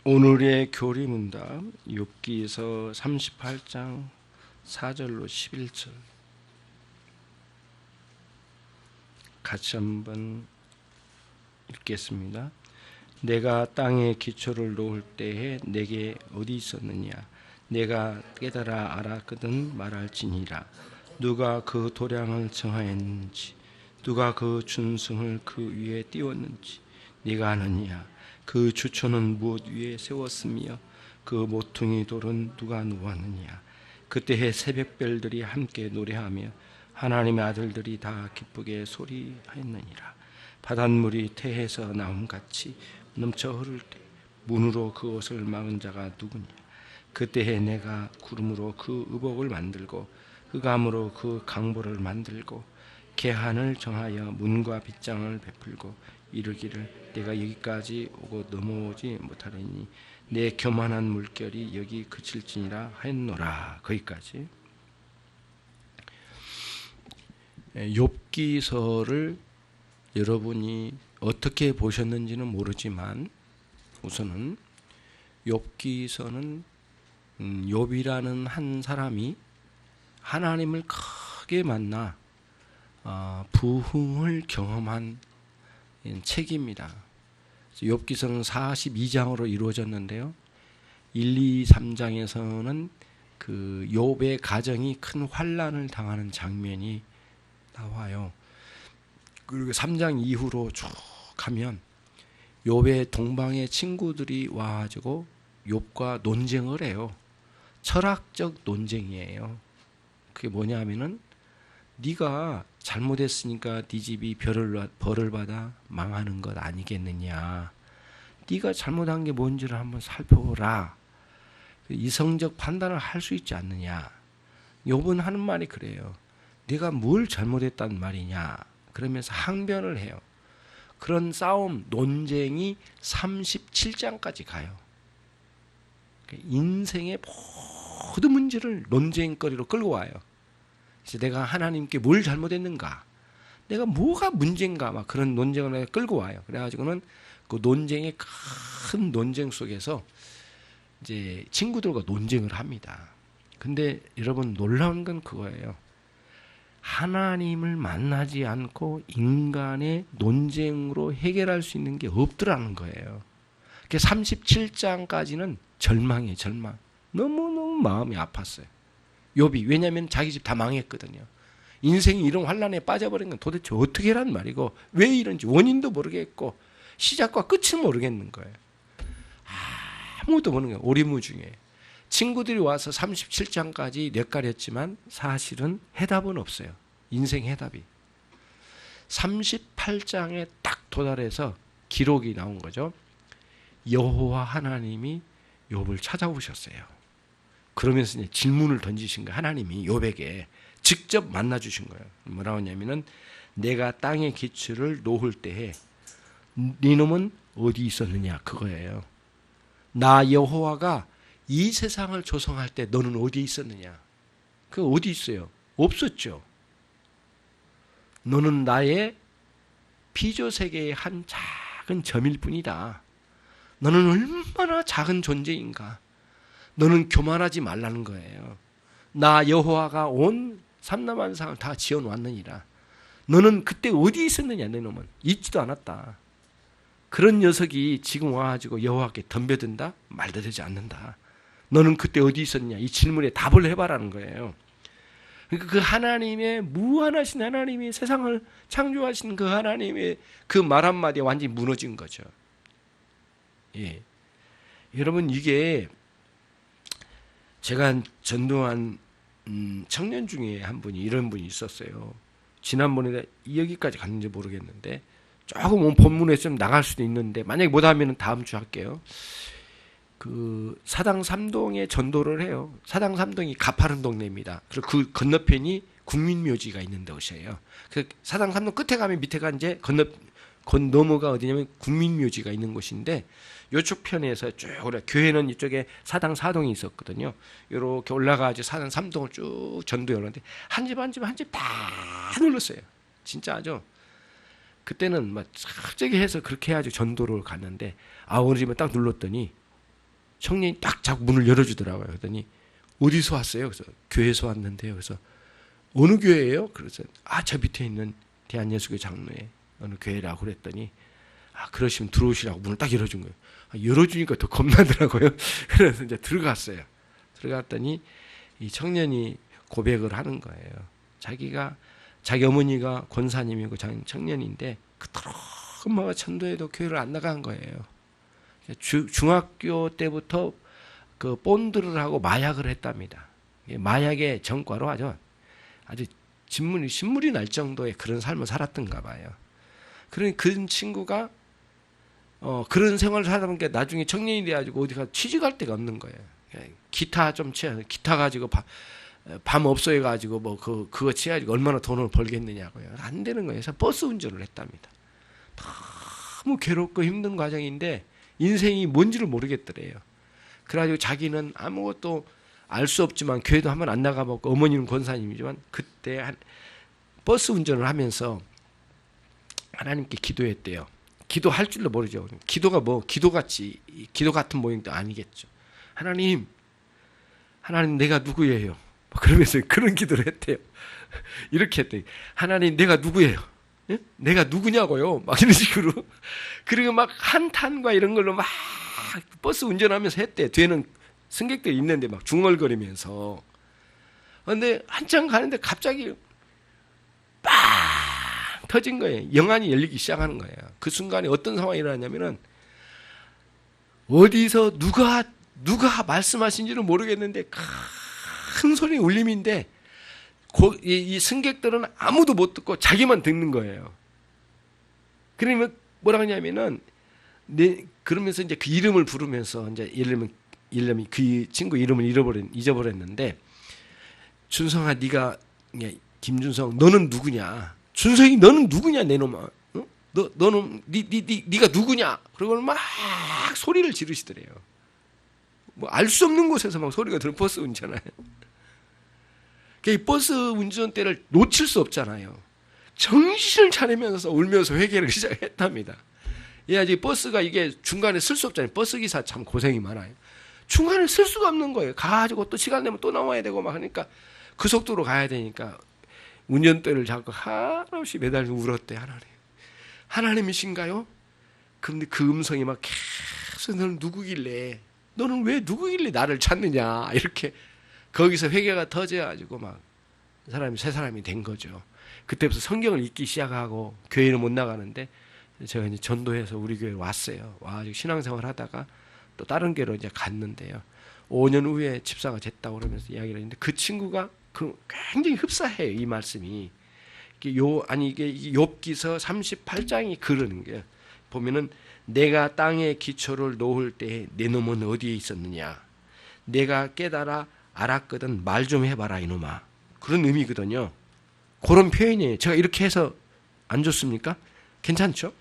오늘의 교리 문답 욥기서 38장 4절로 11절 같이 한번 읽겠습니다. 내가 땅에 기초를 놓을 때에 내게 어디 있었느냐? 내가 깨달아 알았거든 말할지니라. 누가 그 도량을 정하였는지, 누가 그 준승을 그 위에 띄웠는지 네가 아느냐? 그 주초는 무엇 위에 세웠으며 그 모퉁이 돌은 누가 놓았느냐? 그때의 새벽별들이 함께 노래하며 하나님의 아들들이 다 기쁘게 소리하였느니라. 바닷물이 태에서 나옴같이 넘쳐 흐를 때 문으로 그 옷을 막은 자가 누구냐? 그때에 내가 구름으로 그 의복을 만들고 흑암으로 그 강보를 만들고 개한을 정하여 문과 빗장을 베풀고 이르기를 내가 여기까지 오고 넘어오지 못하리니 내 교만한 물결이 여기 그칠지니라 하였노라. 거기까지. 욥기서를 여러분이 어떻게 보셨는지는 모르지만 우선은 욥기서는 욥이라는 한 사람이 하나님을 크게 만나 부흥을 경험한 책입니다. 욥기서는 42장으로 이루어졌는데요. 1, 2, 3장에서는 그 욥의 가정이 큰 환난을 당하는 장면이 나와요. 그리고 3장 이후로 쭉 가면 욥의 동방의 친구들이 와가지고 욥과 논쟁을 해요. 철학적 논쟁이에요. 그게 뭐냐면은 네가 잘못했으니까 네 집이 벌을 받아 망하는 것 아니겠느냐. 네가 잘못한 게 뭔지를 한번 살펴보라. 이성적 판단을 할 수 있지 않느냐. 욥은 하는 말이 그래요. 네가 뭘 잘못했단 말이냐. 그러면서 항변을 해요. 그런 싸움, 논쟁이 37장까지 가요. 인생의 모든 문제를 논쟁거리로 끌고 와요. 그래서 내가 하나님께 뭘 잘못했는가? 내가 뭐가 문제인가? 막 그런 논쟁을 끌고 와요. 그래가지고는 그 논쟁의 큰 논쟁 속에서 이제 친구들과 논쟁을 합니다. 근데 여러분 놀라운 건 그거예요. 하나님을 만나지 않고 인간의 논쟁으로 해결할 수 있는 게 없더라는 거예요. 37장까지는 절망이에요. 절망. 너무너무 마음이 아팠어요. 욥이. 왜냐하면 자기 집 다 망했거든요. 인생이 이런 환난에 빠져버린 건 도대체 어떻게 란 말이고 왜 이런지 원인도 모르겠고 시작과 끝을 모르겠는 거예요. 아무것도 모르는 거예요. 오리무중에. 친구들이 와서 37장까지 뇌까렸지만 사실은 해답은 없어요. 인생 해답이. 38장에 딱 도달해서 기록이 나온 거죠. 여호와 하나님이 욥을 찾아오셨어요. 그러면서 이제 질문을 던지신 거예요. 하나님이 욥에게 직접 만나 주신 거예요. 뭐라고 하냐면은 내가 땅의 기초를 놓을 때에 네 놈은 어디 있었느냐 그거예요. 나 여호와가 이 세상을 조성할 때 너는 어디 있었느냐? 그 어디 있어요? 없었죠. 너는 나의 피조 세계의 한 작은 점일 뿐이다. 너는 얼마나 작은 존재인가? 너는 교만하지 말라는 거예요. 나 여호와가 온 삼라만상을 다 지어놓았느니라. 너는 그때 어디 있었느냐? 내 놈은 있지도 않았다. 그런 녀석이 지금 와가지고 여호와께 덤벼든다? 말도 되지 않는다. 너는 그때 어디 있었냐? 이 질문에 답을 해봐라는 거예요. 그러니까 그 하나님의 무한하신 하나님이 세상을 창조하신 그 하나님의 그 말 한마디에 완전히 무너진 거죠. 예. 여러분 이게 제가 전도한 청년 중에 한 분이 이런 분이 있었어요. 지난번에 여기까지 갔는지 모르겠는데 조금 본문에 좀 나갈 수도 있는데 만약에 못하면 다음 주 할게요. 그 사당 삼동에 전도를 해요. 사당 삼동이 가파른 동네입니다. 그리고 그 건너편이 국민묘지가 있는 곳이에요. 그 사당 삼동 끝에 가면 밑에가 이제 넘어가 어디냐면 국민묘지가 있는 곳인데 이쪽 편에서 쭉 교회는 이쪽에 사당 사동이 있었거든요. 이렇게 올라가서 사당 삼동을 쭉 전도하는데 한 집 한 집 한 집 다 눌렀어요. 진짜 아주. 그때는 막 갑자기 해서 그렇게 해가지고 전도를 갔는데 어느 집에 딱 눌렀더니 청년이 딱 자꾸 문을 열어주더라고요. 그랬더니 어디서 왔어요? 그래서 교회에서 왔는데요. 그래서 어느 교회예요? 그래서 저 밑에 있는 대한예수교 장로회 어느 교회라고 그랬더니 그러시면 들어오시라고 문을 딱 열어준 거예요. 열어주니까 더 겁나더라고요. 그래서 이제 들어갔어요. 들어갔더니 이 청년이 고백을 하는 거예요. 자기 어머니가 권사님이고 자기 청년인데 그토록 엄마가 전도해도 교회를 안 나간 거예요. 중학교 때부터 그 본드를 하고 마약을 했답니다. 마약의 전과로 아주 신물이 날 정도의 그런 삶을 살았던가 봐요. 그러니 그 친구가 그런 생활을 하다 보니까 나중에 청년이 돼가지고 어디가 취직할 데가 없는 거예요. 기타 기타 가지고 밤 업소해 가지고 그거 치가지고 얼마나 돈을 벌겠느냐고요. 안 되는 거예요. 그래서 버스 운전을 했답니다. 너무 괴롭고 힘든 과정인데 인생이 뭔지를 모르겠더래요. 그래가지고 자기는 아무것도 알 수 없지만 교회도 한번 안 나가봤고 어머니는 권사님이지만 그때 버스 운전을 하면서 하나님께 기도했대요. 기도할 줄도 모르죠. 기도가 기도 같은 모양도 아니겠죠. 하나님 내가 누구예요? 그러면서 그런 기도를 했대요. 이렇게 했더니 하나님 내가 누구예요? 예? 내가 누구냐고요? 막 이런 식으로. 그리고 막 한탄과 이런 걸로 막 버스 운전하면서 했대. 뒤에는 승객들이 있는데 막 중얼거리면서. 그런데 한참 가는데 갑자기 빵 터진 거예요. 영안이 열리기 시작하는 거예요. 그 순간에 어떤 상황이 일어났냐면은 어디서 누가 말씀하신지는 모르겠는데 큰 소리 울림인데 이 승객들은 아무도 못 듣고 자기만 듣는 거예요. 그러면 뭐라 하냐면은 그러면서 이제 그 이름을 부르면서 이제 예를 들면 그 친구 이름을 잊어버렸는데 준성아 네가 김준성 너는 누구냐? 준성이 너는 누구냐 내 놈아? 어? 너는 네가 누구냐? 그러고 막 소리를 지르시더래요. 알 수 없는 곳에서 막 소리가 들어 버스 운전하요. 이 버스 운전대를 놓칠 수 없잖아요. 정신을 차리면서 울면서 회개를 시작했답니다. 아직 버스가 이게 중간에 쓸 수 없잖아요. 버스 기사 참 고생이 많아요. 중간에 쓸 수가 없는 거예요. 가가지고 또 시간 되면 또 나와야 되고 막 하니까 그 속도로 가야 되니까 운전대를 잡고 한없이 매달려 울었대. 하나님이신가요? 그런데 그 음성이 막 계속 너는 왜 누구길래 나를 찾느냐 이렇게 거기서 회개가 터져가지고 막 새 사람이 된 거죠. 그때부터 성경을 읽기 시작하고 교회는 못 나가는데 제가 이제 전도해서 우리 교회에 왔어요. 와가지고 신앙생활 하다가 또 다른 교회로 이제 갔는데요. 5년 후에 집사가 됐다고 그러면서 이야기를 했는데 그 친구가 굉장히 흡사해요. 이 말씀이. 이게 욥기서 38장이 그러는 거예요. 보면은 내가 땅에 기초를 놓을 때에 내 놈은 어디에 있었느냐. 내가 깨달아 알았거든 말 좀 해봐라 이놈아. 그런 의미거든요. 그런 표현이에요. 제가 이렇게 해서 안 좋습니까? 괜찮죠?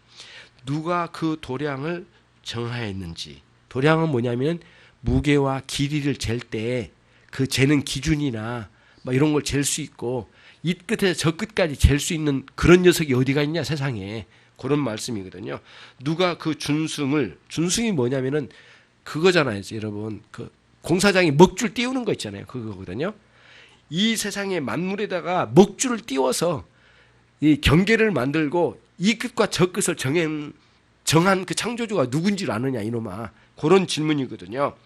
누가 그 도량을 정하였는지. 도량은 뭐냐면 무게와 길이를 잴 때 그 재는 기준이나 뭐 이런 걸 잴 수 있고 이 끝에서 저 끝까지 잴 수 있는 그런 녀석이 어디가 있냐 세상에. 그런 말씀이거든요. 누가 그 준승이 뭐냐면은 그거잖아요, 여러분. 그 공사장이 먹줄 띄우는 거 있잖아요. 그거거든요. 이 세상의 만물에다가 먹줄을 띄워서 이 경계를 만들고 이 끝과 저 끝을 정한 그 창조주가 누군지를 아느냐 이놈아. 그런 질문이거든요.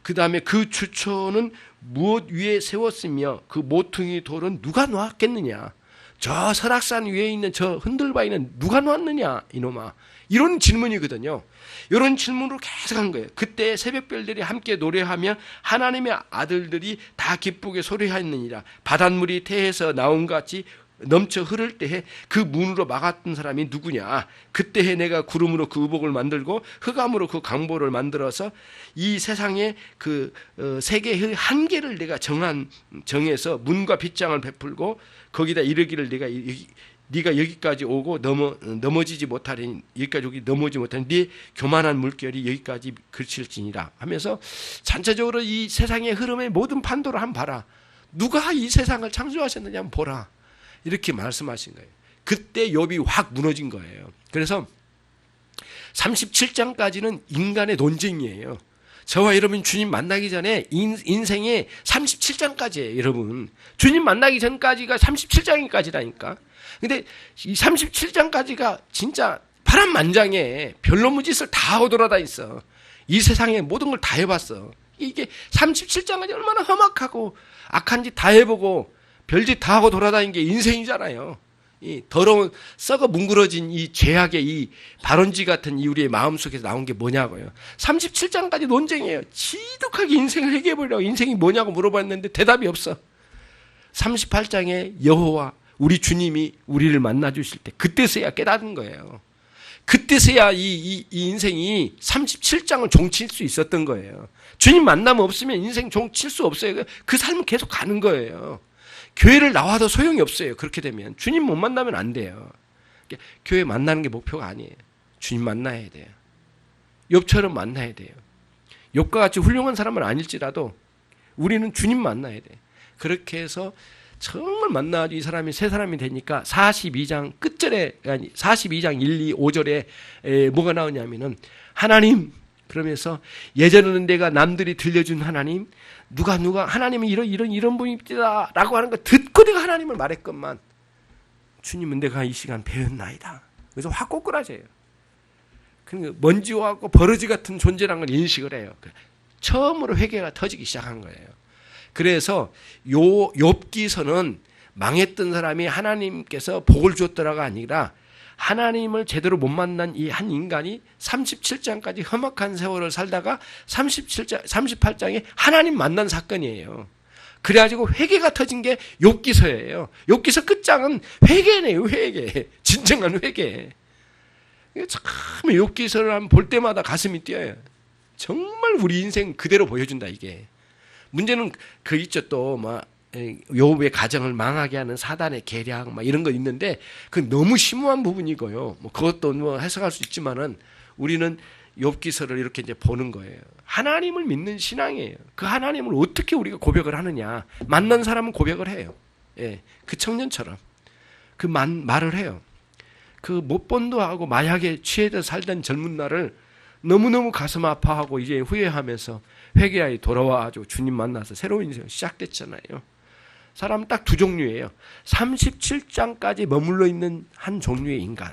그 다음에 그 주초는 무엇 위에 세웠으며 그 모퉁이 돌은 누가 놓았겠느냐. 저 설악산 위에 있는 저 흔들바위는 누가 놓았느냐 이놈아. 이런 질문이거든요. 이런 질문으로 계속 한 거예요. 그때 새벽별들이 함께 노래하며 하나님의 아들들이 다 기쁘게 소리하였느니라. 바닷물이 태에서 나온 것 같이 넘쳐 흐를 때에 그 문으로 막았던 사람이 누구냐. 그때에 내가 구름으로 그 의복을 만들고 흑암으로 그 강보를 만들어서 이 세상에 그 세계의 한계를 내가 정해서 문과 빗장을 베풀고 거기다 이르기를 네가 여기까지 오고 넘어지지 못하리니 여기까지 오기 넘어지지 못하니 네 교만한 물결이 여기까지 그칠지니라 하면서 전체적으로 이 세상의 흐름의 모든 판도를 한번 봐라. 누가 이 세상을 창조하셨느냐 한번 보라. 이렇게 말씀하신 거예요. 그때 욥이 확 무너진 거예요. 그래서 37장까지는 인간의 논쟁이에요. 저와 여러분 주님 만나기 전에 인생의 37장까지예요. 여러분 주님 만나기 전까지가 37장까지라니까. 근데 이 37장까지가 진짜 파란만장해. 별놈의 짓을 다 하고 돌아다녔어. 이 세상에 모든 걸 다 해봤어. 이게 37장까지 얼마나 험악하고 악한 짓 다 해보고 별짓 다 하고 돌아다닌 게 인생이잖아요. 이 더러운 썩어 뭉그러진 이 죄악의 이 발원지 같은 이 우리의 마음속에서 나온 게 뭐냐고요. 37장까지 논쟁이에요. 지독하게 인생을 해결해보려고 인생이 뭐냐고 물어봤는데 대답이 없어. 38장에 여호와 우리 주님이 우리를 만나 주실 때 그때서야 깨닫는 거예요. 그때서야 이 인생이 37장을 종칠 수 있었던 거예요. 주님 만나면 없으면 인생 종칠 수 없어요. 그 삶은 계속 가는 거예요. 교회를 나와도 소용이 없어요. 그렇게 되면 주님 못 만나면 안 돼요. 교회 만나는 게 목표가 아니에요. 주님 만나야 돼요. 욥처럼 만나야 돼요. 욥과 같이 훌륭한 사람은 아닐지라도 우리는 주님 만나야 돼. 그렇게 해서 정말 만나가지고 이 사람이 새 사람이 되니까 42장 끝절에, 아니 42장 1, 2, 5절에 뭐가 나오냐면은 하나님, 그러면서 예전에는 내가 남들이 들려준 하나님, 누가 하나님은 이런 분이다 라고 하는 거 듣고 내가 하나님을 말했건만 주님은 내가 이 시간 배웠나이다. 그래서 확 꼬꾸라져요. 그러니까 먼지와 버러지 같은 존재라는 걸 인식을 해요. 처음으로 회개가 터지기 시작한 거예요. 그래서 욥기서는 망했던 사람이 하나님께서 복을 줬더라가 아니라 하나님을 제대로 못 만난 이 한 인간이 37장까지 험악한 세월을 살다가 38장에 하나님 만난 사건이에요. 그래가지고 회개가 터진 게 욥기서예요. 욥기서 끝장은 회개네요. 회개. 진정한 회개. 참 욥기서를 한번 볼 때마다 가슴이 뛰어요. 정말 우리 인생 그대로 보여준다 이게. 문제는 그 있죠. 또 막 욥의 가정을 망하게 하는 사단의 계략 막 이런 거 있는데 그 너무 심오한 부분이고요. 뭐 그것도 뭐 해석할 수 있지만은 우리는 욥기서를 이렇게 이제 보는 거예요. 하나님을 믿는 신앙이에요. 그 하나님을 어떻게 우리가 고백을 하느냐. 만난 사람은 고백을 해요. 예, 그 청년처럼 그 말을 해요. 그 못본도 하고 마약에 취해서 살던 젊은 날을 너무너무 가슴 아파하고 이제 후회하면서 회개하여 돌아와가지고 주님 만나서 새로운 인생이 시작됐잖아요. 사람 딱 두 종류예요. 37장까지 머물러 있는 한 종류의 인간,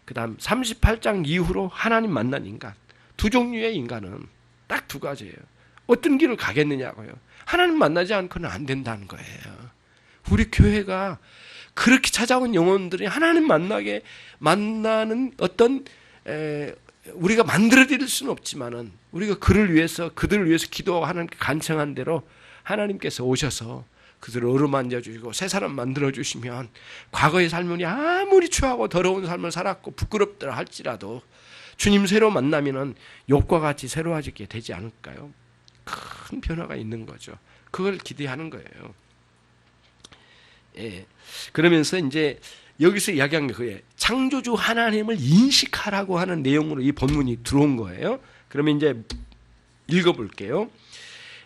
그 다음 38장 이후로 하나님 만난 인간. 두 종류의 인간은 딱 두 가지예요. 어떤 길을 가겠느냐고요. 하나님 만나지 않고는 안 된다는 거예요. 우리 교회가 그렇게 찾아온 영혼들이 하나님 만나는 어떤 우리가 만들어드릴 수는 없지만은 우리가 그들을 위해서 기도하고 하나님께 간청한 대로 하나님께서 오셔서 그들을 어루만져 주시고 새 사람 만들어 주시면 과거의 삶이 아무리 추하고 더러운 삶을 살았고 부끄럽더라 할지라도 주님 새로 만나면은 욥과 같이 새로워지게 되지 않을까요? 큰 변화가 있는 거죠. 그걸 기대하는 거예요. 예. 그러면서 이제 여기서 이야기한 게 그거예요. 창조주 하나님을 인식하라고 하는 내용으로 이 본문이 들어온 거예요. 그러면 이제 읽어볼게요.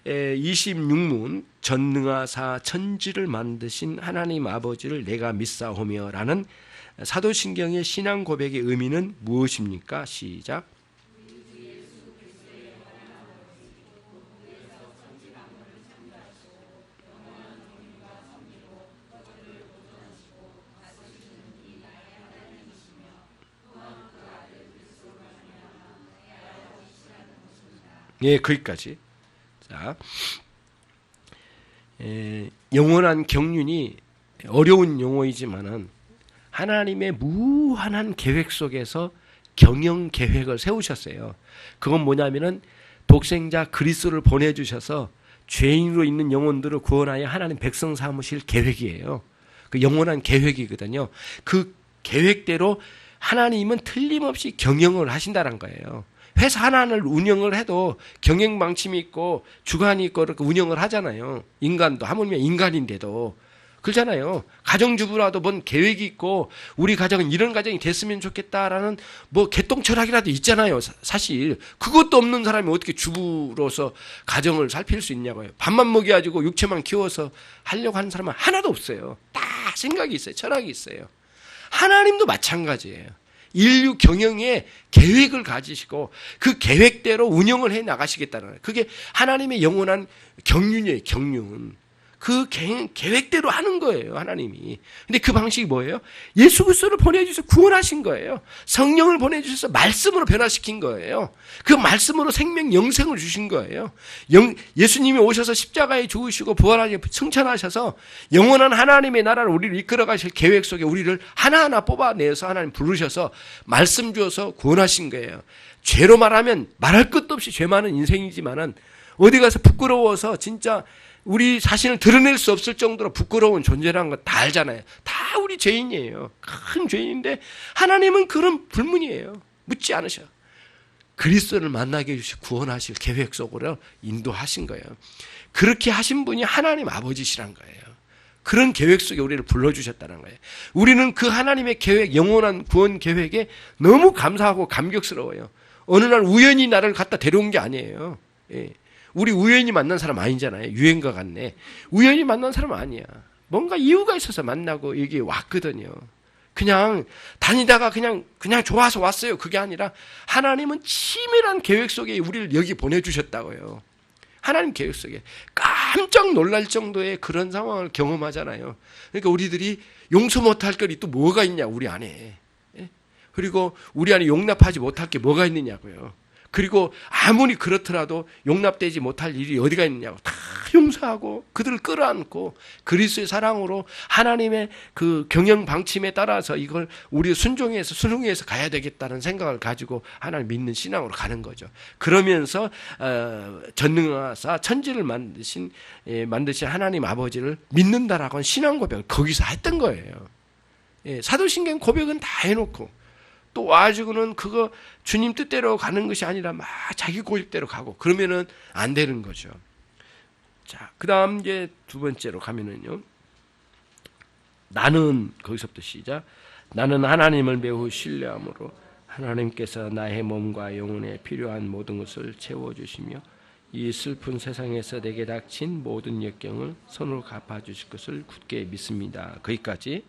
26문 전능하사 천지를 만드신 하나님 아버지를 내가 믿사오며 라는 사도신경의 신앙 고백의 의미는 무엇입니까? 시작. 예, 거기까지. 자, 영원한 경륜이 어려운 용어이지만은 하나님의 무한한 계획 속에서 경영 계획을 세우셨어요. 그건 뭐냐면은 독생자 그리스도를 보내주셔서 죄인으로 있는 영혼들을 구원하여 하나님 백성 삼으실 계획이에요. 그 영원한 계획이거든요. 그 계획대로 하나님은 틀림없이 경영을 하신다는 거예요. 회사 하나를 운영을 해도 경영 방침이 있고 주관이 있고 이렇게 운영을 하잖아요. 인간도 하물며 인간인데도 그렇잖아요. 가정주부라도 뭔 계획이 있고 우리 가정은 이런 가정이 됐으면 좋겠다라는 뭐 개똥철학이라도 있잖아요. 사실 그것도 없는 사람이 어떻게 주부로서 가정을 살필 수 있냐고요. 밥만 먹여가지고 육체만 키워서 하려고 하는 사람은 하나도 없어요. 다 생각이 있어요. 철학이 있어요. 하나님도 마찬가지예요. 인류 경영에 계획을 가지시고 그 계획대로 운영을 해 나가시겠다는 거예요. 그게 하나님의 영원한 경륜이에요. 경륜. 그 계획대로 하는 거예요, 하나님이. 근데 그 방식이 뭐예요? 예수 그리스도를 보내주셔서 구원하신 거예요. 성령을 보내주셔서 말씀으로 변화시킨 거예요. 그 말씀으로 생명 영생을 주신 거예요. 예수님이 오셔서 십자가에 죽으시고 부활하시고 승천하셔서 영원한 하나님의 나라를 우리를 이끌어 가실 계획 속에 우리를 하나하나 뽑아내서 하나님 부르셔서 말씀 주어서 구원하신 거예요. 죄로 말하면 말할 것도 없이 죄 많은 인생이지만은 어디 가서 부끄러워서 진짜 우리 자신을 드러낼 수 없을 정도로 부끄러운 존재라는 거 다 알잖아요. 다 우리 죄인이에요. 큰 죄인인데 하나님은 그런 불문이에요. 묻지 않으셔. 그리스도를 만나게 해주시고 구원하실 계획 속으로 인도하신 거예요. 그렇게 하신 분이 하나님 아버지시란 거예요. 그런 계획 속에 우리를 불러주셨다는 거예요. 우리는 그 하나님의 계획, 영원한 구원 계획에 너무 감사하고 감격스러워요. 어느 날 우연히 나를 갖다 데려온 게 아니에요. 예. 우리 우연히 만난 사람 아니잖아요. 유행과 같네. 우연히 만난 사람 아니야. 뭔가 이유가 있어서 만나고 여기 왔거든요. 그냥 다니다가 그냥 좋아서 왔어요. 그게 아니라 하나님은 치밀한 계획 속에 우리를 여기 보내주셨다고요. 하나님 계획 속에 깜짝 놀랄 정도의 그런 상황을 경험하잖아요. 그러니까 우리들이 용서 못할 것이 또 뭐가 있냐 우리 안에. 그리고 우리 안에 용납하지 못할 게 뭐가 있느냐고요. 그리고 아무리 그렇더라도 용납되지 못할 일이 어디가 있느냐고 다 용서하고 그들을 끌어안고 그리스도의 사랑으로 하나님의 그 경영 방침에 따라서 이걸 우리 순종해서 가야 되겠다는 생각을 가지고 하나님 믿는 신앙으로 가는 거죠. 그러면서 전능하사 천지를 만드신 하나님 아버지를 믿는다라고 하는 신앙 고백을 거기서 했던 거예요. 사도신경 고백은 다 해놓고 또 와가지고는 그거 주님 뜻대로 가는 것이 아니라 막 자기 고집대로 가고 그러면은 안 되는 거죠. 자, 그 다음 이제 두 번째로 가면은요. 나는, 거기서부터 시작. 나는 하나님을 매우 신뢰함으로 하나님께서 나의 몸과 영혼에 필요한 모든 것을 채워주시며 이 슬픈 세상에서 내게 닥친 모든 역경을 손으로 갚아주실 것을 굳게 믿습니다. 거기까지.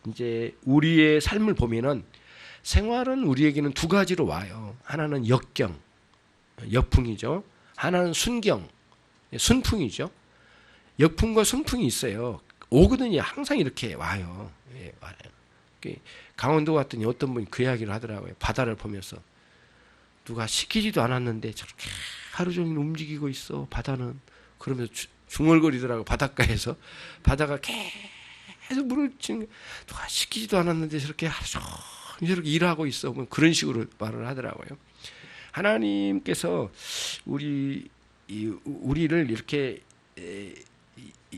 이제 우리의 삶을 보면은 생활은 우리에게는 두 가지로 와요. 하나는 역경, 역풍이죠. 하나는 순경, 순풍이죠. 역풍과 순풍이 있어요. 오거든요. 항상 이렇게 와요. 와요. 강원도 갔더니 어떤 분이 그 이야기를 하더라고요. 바다를 보면서 누가 시키지도 않았는데 저렇게 하루 종일 움직이고 있어. 바다는. 그러면서 중얼거리더라고요. 바닷가에서. 바다가 계속 물을 치는 누가 시키지도 않았는데 저렇게 하루 종일 저렇게 일하고 있어. 그런 식으로 말을 하더라고요. 하나님께서 우리를 이렇게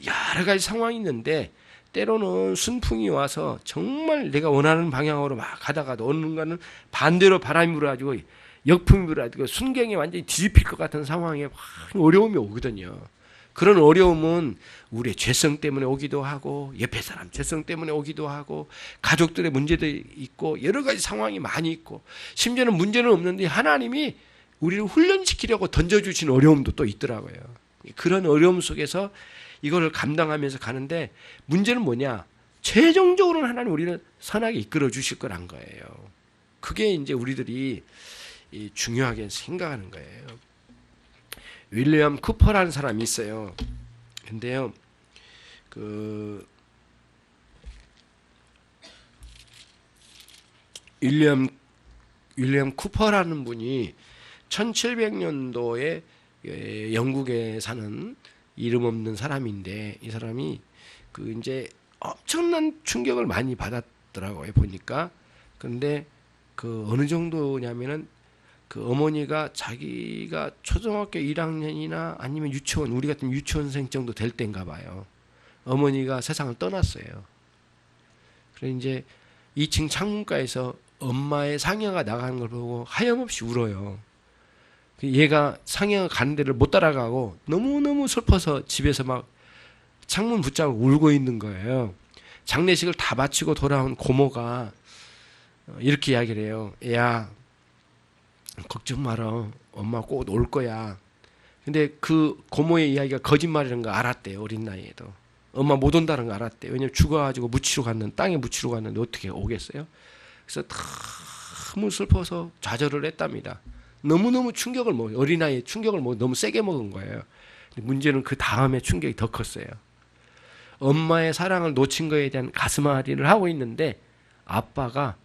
여러 가지 상황이 있는데 때로는 순풍이 와서 정말 내가 원하는 방향으로 막 가다가도 어느 순간은 반대로 바람이 불어가지고 역풍이 불어가지고 순경이 완전히 뒤집힐 것 같은 상황에 어려움이 오거든요. 그런 어려움은 우리의 죄성 때문에 오기도 하고 옆에 사람 죄성 때문에 오기도 하고 가족들의 문제도 있고 여러 가지 상황이 많이 있고 심지어는 문제는 없는데 하나님이 우리를 훈련시키려고 던져주신 어려움도 또 있더라고요. 그런 어려움 속에서 이걸 감당하면서 가는데 문제는 뭐냐? 최종적으로는 하나님 우리를 선하게 이끌어 주실 거란 거예요. 그게 이제 우리들이 중요하게 생각하는 거예요. 윌리엄 쿠퍼라는 사람이 있어요. 근데요, 윌리엄 쿠퍼라는 분이 1700년도에 영국에 사는 이름 없는 사람인데 이 사람이 이제 엄청난 충격을 많이 받았더라고요. 보니까. 그런데 어느 정도냐면은 어머니가 자기가 초등학교 1학년이나 아니면 유치원, 우리 같은 유치원생 정도 될 때인가 봐요. 어머니가 세상을 떠났어요. 그래서 이제 2층 창문가에서 엄마의 상여가 나가는 걸 보고 하염없이 울어요. 얘가 상여가 가는 데를 못 따라가고 너무너무 슬퍼서 집에서 막 창문 붙잡고 울고 있는 거예요. 장례식을 다 마치고 돌아온 고모가 이렇게 이야기를 해요. 야, 걱정 마라. 엄마 꼭 올 거야. 근데 그 고모의 이야기가 거짓말이라는 거 알았대요. 어린 나이에도. 엄마 못 온다는 거 알았대요. 왜냐면 죽어가지고 땅에 묻히러 갔는데 어떻게 오겠어요? 그래서 너무 슬퍼서 좌절을 했답니다. 너무너무 충격을 어린아이의 충격을 너무 세게 먹은 거예요. 문제는 그 다음에 충격이 더 컸어요. 엄마의 사랑을 놓친 거에 대한 가슴앓이를 하고 있는데 아빠가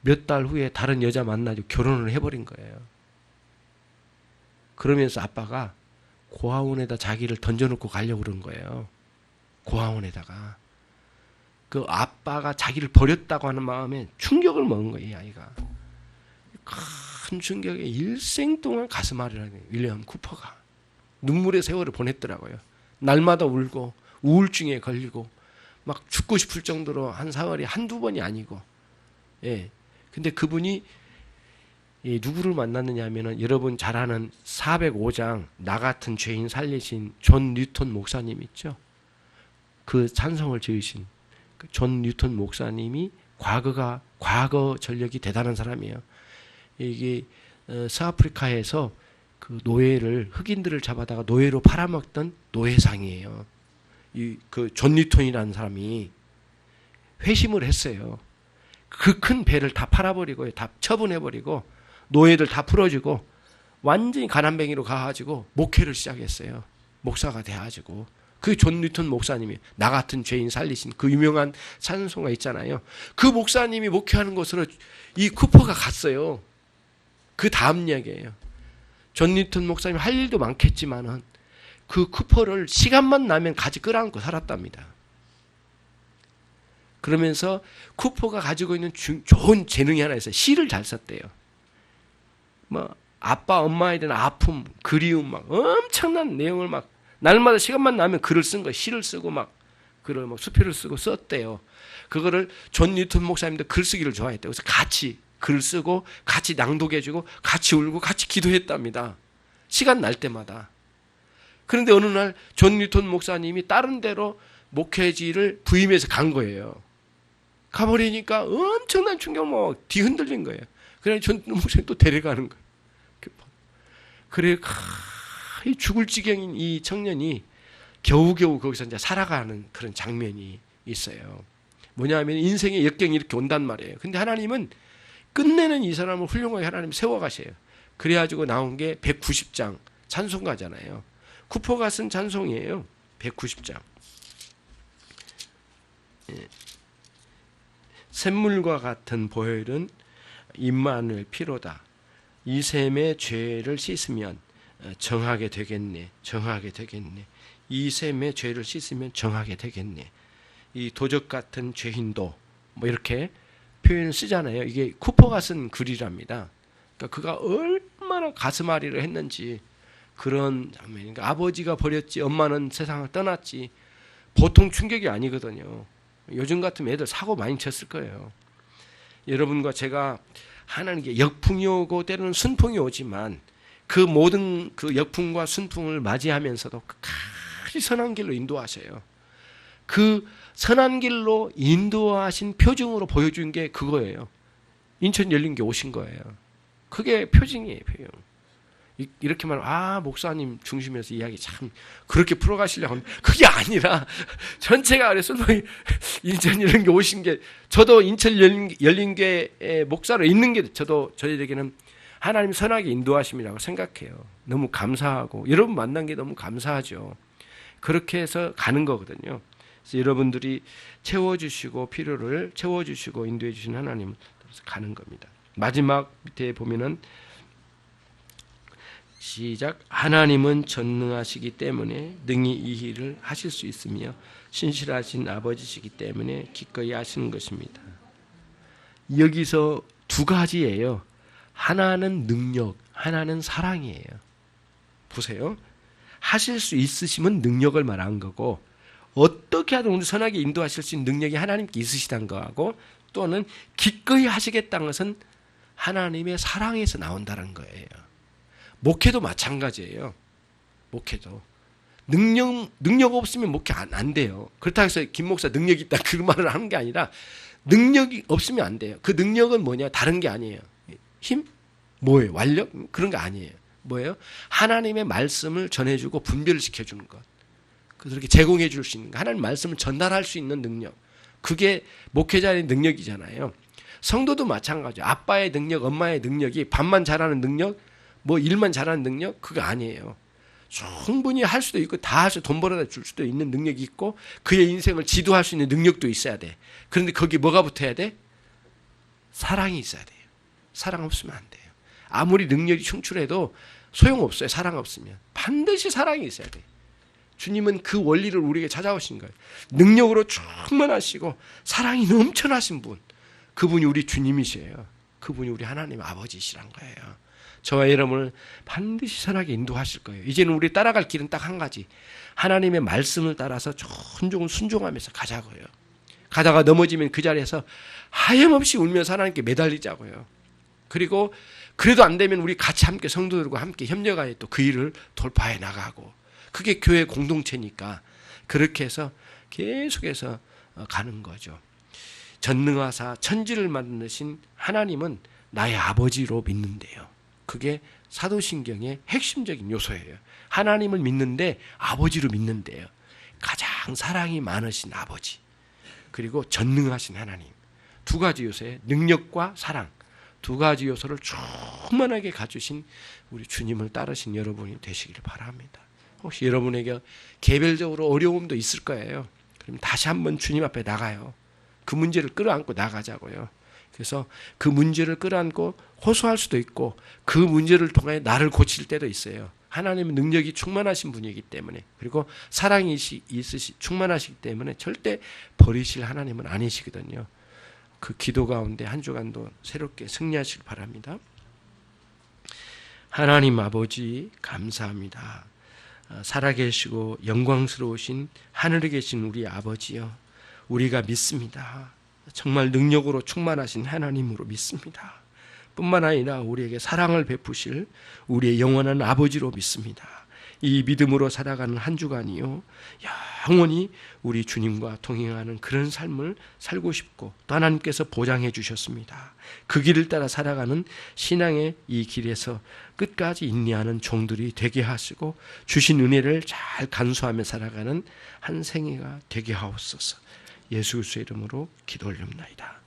몇 달 후에 다른 여자 만나고 결혼을 해버린 거예요. 그러면서 아빠가 고아원에다 자기를 던져놓고 가려고 그런 거예요. 고아원에다가. 그 아빠가 자기를 버렸다고 하는 마음에 충격을 먹은 거예요, 이 아이가. 큰 충격에 일생 동안 가슴앓이를 하는 거예요, 윌리엄 쿠퍼가. 눈물의 세월을 보냈더라고요. 날마다 울고 우울증에 걸리고 막 죽고 싶을 정도로 한 사월이 한두 번이 아니고. 예. 근데 그분이 누구를 만났느냐 하면은 여러분 잘 아는 405장 나 같은 죄인 살리신 존 뉴턴 목사님 있죠? 그 찬송을 지으신 존 뉴턴 목사님이 과거 전력이 대단한 사람이에요. 이게 서아프리카에서 그 노예를 흑인들을 잡아다가 노예로 팔아먹던 노예상이에요. 그 존 뉴턴이라는 사람이 회심을 했어요. 그 큰 배를 다 팔아버리고 다 처분해버리고 노예들 다 풀어주고 완전히 가난뱅이로 가가지고 목회를 시작했어요. 목사가 돼가지고. 그 존 뉴턴 목사님이 나 같은 죄인 살리신 그 유명한 찬송가 있잖아요. 그 목사님이 목회하는 곳으로 이 쿠퍼가 갔어요. 그 다음 이야기예요. 존 뉴턴 목사님 할 일도 많겠지만은 그 쿠퍼를 시간만 나면 같이 끌어안고 살았답니다. 그러면서 쿠퍼가 가지고 있는 좋은 재능이 하나 있어요. 시를 잘 썼대요. 뭐 아빠 엄마에 대한 아픔, 그리움 막 엄청난 내용을 막 날마다 시간만 나면 글을 쓴 거예요. 시를 쓰고 막 글을 막 수필을 쓰고 썼대요. 그거를 존 뉴턴 목사님도 글쓰기를 좋아했대요. 그래서 같이 글 쓰고 같이 낭독해주고 같이 울고 같이 기도했답니다. 시간 날 때마다. 그런데 어느 날 존 뉴턴 목사님이 다른 데로 목회지를 부임해서 간 거예요. 가버리니까 엄청난 충격 뒤흔들린 거예요. 그래서 존 목사님 또 데려가는 거예요. 그래 죽을 지경인 이 청년이 겨우겨우 거기서 이제 살아가는 그런 장면이 있어요. 뭐냐면 인생의 역경이 이렇게 온단 말이에요. 근데 하나님은 끝내는 이 사람을 훌륭하게 하나님 세워가셔요. 그래가지고 나온 게 190장 찬송가잖아요. 쿠퍼가 쓴 찬송이에요. 190장. 예. 샘물과 같은 보혈은 임마누엘 피로다. 이 샘의 죄를 씻으면 정하게 되겠네. 정하게 되겠네. 이 샘의 죄를 씻으면 정하게 되겠네. 이 도적 같은 죄인도 뭐 이렇게 표현을 쓰잖아요. 이게 쿠퍼가 쓴 글이랍니다. 그러니까 그가 얼마나 가슴앓이를 했는지 그런 장면. 그러니까 아버지가 버렸지, 엄마는 세상을 떠났지. 보통 충격이 아니거든요. 요즘 같으면 애들 사고 많이 쳤을 거예요. 여러분과 제가 하나는 게 역풍이 오고 때로는 순풍이 오지만 그 모든 그 역풍과 순풍을 맞이하면서도 끝까지 선한 길로 인도하셔요. 그 선한 길로 인도하신 표징으로 보여준 게 그거예요. 인천 열린교회 오신 거예요. 그게 표징이에요, 표징. 이렇게 말하면 목사님 중심에서 이야기 참 그렇게 풀어가시려고 하면 그게 아니라 전체가 그래서 인천 열린교회 오신 게 저도 인천 열린교회 목사로 있는 게 저희에게는 하나님 선하게 인도하심이라고 생각해요. 너무 감사하고 여러분 만난 게 너무 감사하죠. 그렇게 해서 가는 거거든요. 그래서 여러분들이 채워주시고 필요를 채워주시고 인도해 주신 하나님을 가는 겁니다. 마지막 밑에 보면은 시작. 하나님은 전능하시기 때문에 능히 이 일을 하실 수 있으며 신실하신 아버지시기 때문에 기꺼이 하시는 것입니다. 여기서 두 가지예요. 하나는 능력, 하나는 사랑이에요. 보세요. 하실 수 있으시면 능력을 말한 거고 어떻게 하든 선하게 인도하실 수 있는 능력이 하나님께 있으시다는 거하고 또는 기꺼이 하시겠다는 것은 하나님의 사랑에서 나온다는 거예요. 목회도 마찬가지예요. 목회도. 능력 없으면 목회 안 돼요. 그렇다고 해서 김 목사 능력이 있다 그 말을 하는 게 아니라 능력이 없으면 안 돼요. 그 능력은 뭐냐? 다른 게 아니에요. 힘? 뭐예요? 완력? 그런 거 아니에요. 뭐예요? 하나님의 말씀을 전해주고 분별을 시켜주는 것. 그렇게 제공해 줄 수 있는 것. 하나님 말씀을 전달할 수 있는 능력. 그게 목회자의 능력이잖아요. 성도도 마찬가지예요. 아빠의 능력, 엄마의 능력이 밥만 잘하는 능력, 뭐 일만 잘하는 능력, 그거 아니에요. 충분히 할 수도 있고 다 할 수, 돈 벌어다 줄 수도 있는 능력이 있고 그의 인생을 지도할 수 있는 능력도 있어야 돼. 그런데 거기 뭐가 붙어야 돼? 사랑이 있어야 돼요. 사랑 없으면 안 돼요. 아무리 능력이 충출해도 소용없어요. 사랑 없으면. 반드시 사랑이 있어야 돼요. 주님은 그 원리를 우리에게 찾아오신 거예요. 능력으로 충만하시고 사랑이 넘쳐나신 분, 그분이 우리 주님이시에요. 그분이 우리 하나님 아버지시란 거예요. 저와 여러분을 반드시 선하게 인도하실 거예요. 이제는 우리 따라갈 길은 딱 한 가지, 하나님의 말씀을 따라서 순종하면서 가자고요. 가다가 넘어지면 그 자리에서 하염없이 울면서 하나님께 매달리자고요. 그리고 그래도 안 되면 우리 같이 함께 성도들과 함께 협력하여 또 그 일을 돌파해 나가고, 그게 교회 공동체니까 그렇게 해서 계속해서 가는 거죠. 전능하사 천지를 만드신 하나님은 나의 아버지로 믿는데요. 그게 사도신경의 핵심적인 요소예요. 하나님을 믿는데 아버지로 믿는데요. 가장 사랑이 많으신 아버지, 그리고 전능하신 하나님, 두 가지 요소에 능력과 사랑, 두 가지 요소를 충만하게 가주신 우리 주님을 따르신 여러분이 되시기를 바랍니다. 혹시 여러분에게 개별적으로 어려움도 있을 거예요. 그럼 다시 한번 주님 앞에 나가요. 그 문제를 끌어안고 나가자고요. 그래서 그 문제를 끌어안고 호소할 수도 있고 그 문제를 통해 나를 고칠 때도 있어요. 하나님은 능력이 충만하신 분이기 때문에, 그리고 사랑이 충만하시기 때문에 절대 버리실 하나님은 아니시거든요. 그 기도 가운데 한 주간도 새롭게 승리하시길 바랍니다. 하나님 아버지 감사합니다. 살아계시고 영광스러우신 하늘에 계신 우리 아버지요, 우리가 믿습니다. 정말 능력으로 충만하신 하나님으로 믿습니다. 뿐만 아니라 우리에게 사랑을 베푸실 우리의 영원한 아버지로 믿습니다. 이 믿음으로 살아가는 한 주간이요, 영원히 우리 주님과 동행하는 그런 삶을 살고 싶고 또 하나님께서 보장해 주셨습니다. 그 길을 따라 살아가는 신앙의 이 길에서 끝까지 인내하는 종들이 되게 하시고 주신 은혜를 잘 간수하며 살아가는 한 생애가 되게 하옵소서. 예수 그리스도의 이름으로 기도 올립니다.